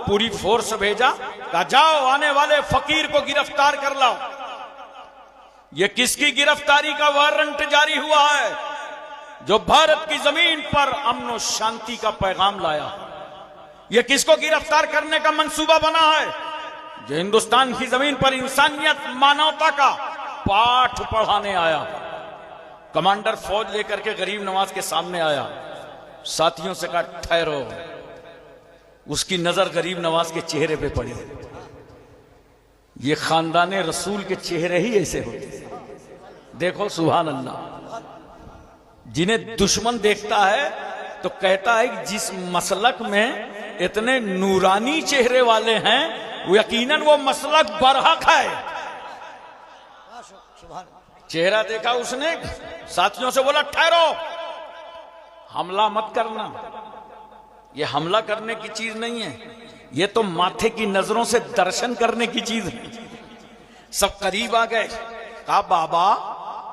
पूरी फोर्स भेजा, कहा जाओ आने वाले फकीर को गिरफ्तार कर लाओ। ये किसकी गिरफ्तारी का वारंट जारी हुआ है? जो भारत की जमीन पर अमन और शांति का पैगाम लाया। ये किसको गिरफ्तार करने का मंसूबा बना है? जो हिंदुस्तान की जमीन पर इंसानियत मानवता का पाठ पढ़ाने आया। कमांडर फौज लेकर के गरीब नवाज के सामने आया, साथियों से कहा ठहरो। उसकी नजर गरीब नवाज के चेहरे पे पड़ी। ये खानदान रसूल के चेहरे ही ऐसे होते। देखो सुभान अल्लाह, जिन्हें दुश्मन देखता है तो कहता है कि जिस मसलक में इतने नूरानी चेहरे वाले हैं वो यकीनन वो मसलक बरहक है। चेहरा देखा उसने, साथियों से बोला ठहरो, हमला मत करना। ये हमला करने की चीज नहीं है, ये तो माथे की नजरों से दर्शन करने की चीज है। सब करीब आ गए, कहा बाबा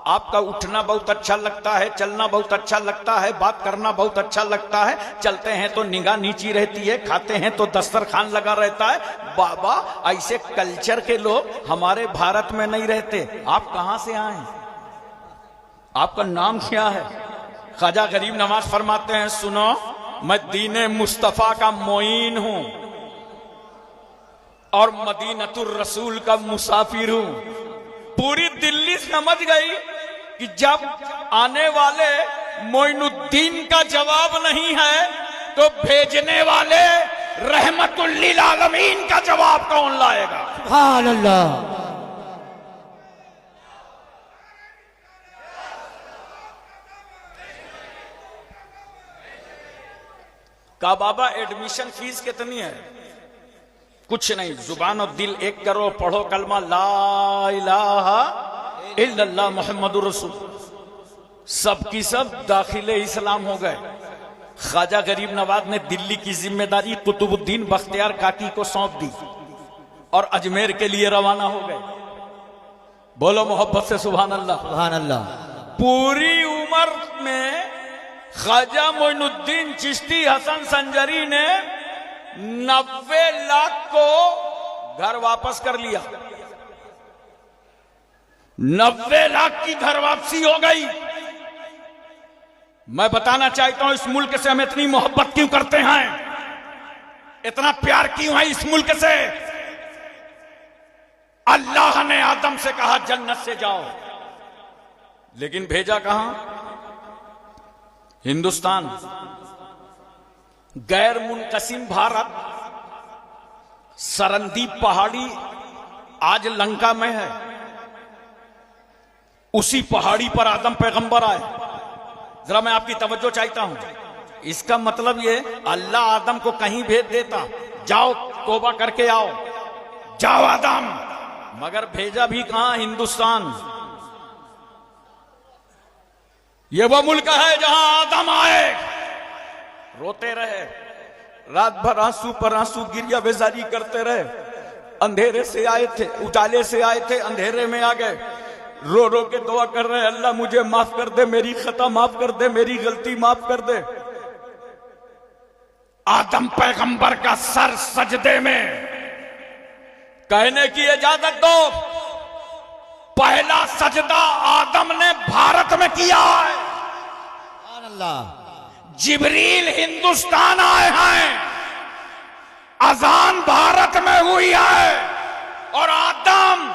आपका उठना बहुत अच्छा लगता है, चलना बहुत अच्छा लगता है, बात करना बहुत अच्छा लगता है, चलते हैं तो निगाह नीची रहती है, खाते हैं तो दस्तरखान लगा रहता है। बाबा ऐसे कल्चर के लोग हमारे भारत में नहीं रहते, आप कहां से आए, आपका नाम क्या है? ख्वाजा गरीब नवाज फरमाते हैं सुनो, मैं दीने मुस्तफा का मोइन हूं और मदीनतुर रसूल का मुसाफिर हूं। पूरी दिल्ली समझ गई कि जब आने वाले मोइनुद्दीन का जवाब नहीं है तो भेजने वाले रहमतुल लिल आलमीन का जवाब कौन लाएगा? सुभान अल्लाह। का बाबा एडमिशन फीस कितनी है? कुछ नहीं, जुबान और दिल एक करो, पढ़ो कलमा ला इलाहा इल्लल्लाह मुहम्मदुर रसूल, सबकी सब दाखिले इस्लाम हो गए। ख्वाजा गरीब नवाज ने दिल्ली की जिम्मेदारी कुतुबुद्दीन बख्तियार काकी को सौंप दी और अजमेर के लिए रवाना हो गए। बोलो मोहब्बत से सुभान अल्लाह। सुभान अल्लाह। पूरी उम्र में ख्वाजा मोइनुद्दीन चिश्ती हसन संजरी ने 90 लाख को घर वापस कर लिया। 90 लाख की घर वापसी हो गई। मैं बताना चाहता हूं इस मुल्क से हम इतनी मोहब्बत क्यों करते हैं, इतना प्यार क्यों है इस मुल्क से। अल्लाह ने आदम से कहा जन्नत से जाओ, लेकिन भेजा कहां? हिंदुस्तान। गैर मुनकसिम भारत, सरंदीप पहाड़ी आज लंका में है, उसी पहाड़ी पर आदम पैगंबर आए। जरा मैं आपकी तवज्जो चाहता हूं, इसका मतलब ये अल्लाह आदम को कहीं भेज देता, जाओ तौबा करके आओ, जाओ आदम, मगर भेजा भी कहां? हिंदुस्तान। ये वो मुल्क है जहां आदम आए, रोते रहे, रात भर आंसू पर आंसू गिरिया बेजारी करते रहे। अंधेरे से आए थे, उजाले से आए थे, अंधेरे में आ गए, रो रो के दुआ कर रहे हैं अल्लाह मुझे माफ कर दे, मेरी खता माफ कर दे, मेरी गलती माफ कर दे। आदम पैगंबर का सर सजदे में, कहने की इजाजत दो, पहला सजदा आदम ने भारत में किया है। सुभान अल्लाह। जिब्रील हिंदुस्तान आए हैं, अजान भारत में हुई है, और आदम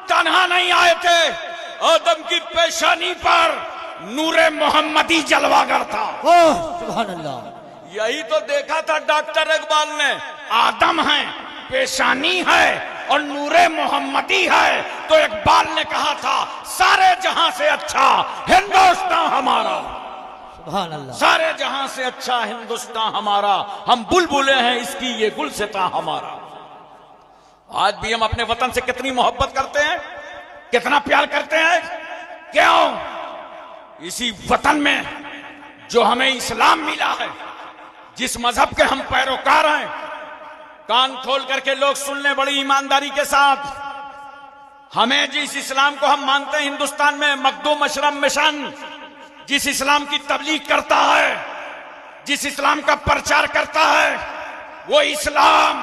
तन्हा नहीं आए थे, आदम की पेशानी पर नूरे मोहम्मदी जलवागर था। ओह सुभान अल्लाह। यही तो देखा था डॉक्टर इकबाल ने, आदम है, पेशानी है और नूरे मोहम्मदी है, तो इकबाल ने कहा था सारे जहां से अच्छा हिंदुस्तान हमारा। सुभान अल्लाह। सारे जहां से अच्छा हिंदुस्तान हमारा, हम बुलबुले हैं इसकी ये गुलसिता हमारा। आज भी हम अपने वतन से कितनी मोहब्बत करते हैं, कितना प्यार करते हैं। क्यों? इसी वतन में जो हमें इस्लाम मिला है, जिस मजहब के हम पैरोकार हैं। कान खोल करके लोग सुन लें बड़ी ईमानदारी के साथ, हमें जिस इस्लाम को हम मानते हैं हिंदुस्तान में, मखदूम अशरफ मिशन जिस इस्लाम की तबलीग करता है, जिस इस्लाम का प्रचार करता है, वो इस्लाम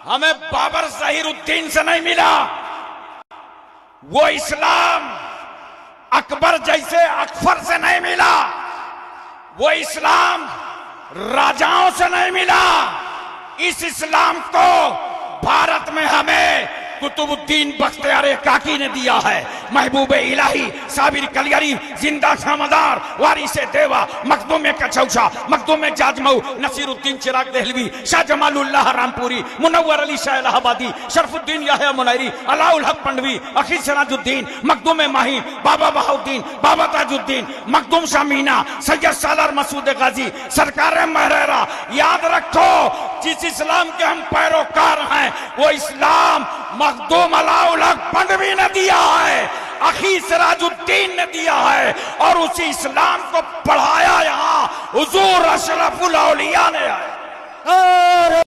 हमें बाबर ज़हीरुद्दीन से नहीं मिला। वो इस्लाम अकबर जैसे अकबर से नहीं मिला। वो इस्लाम राजाओं से नहीं मिला। इस इस्लाम को भारत में हमें कुतुबुद्दीन बख्तियार काकी ने दिया है। महबूब इलाही साबिर कलियरी जिंदा शामदार वारिसे देवा मखदूम कचौसा मखदूम जाजमऊ नसीरुद्दीन चिराग दहलवी शाह जमालुल्लाह रामपुरी मुनव्वर अली शाह इलाहाबादी शरफुद्दीन याहया मुनैरी अलाउल हक पंडवी अखी सिराजुद्दीन मखदूम माही बाबा बहाउद्दीन बाबा ताजुद्दीन मखदूम शाह मीना सैयद सालार मसूद गाजी सरकार महरेरा। याद रखो जिस इस्लाम के हम पैरोकार हैं वो इस्लाम मखदूम अलाउल हक पंडवी ने दिया है, अखी सिराजुद्दीन ने दिया है और उसी इस्लाम को पढ़ाया यहाँ हुजूर अशरफुल औलिया ने है।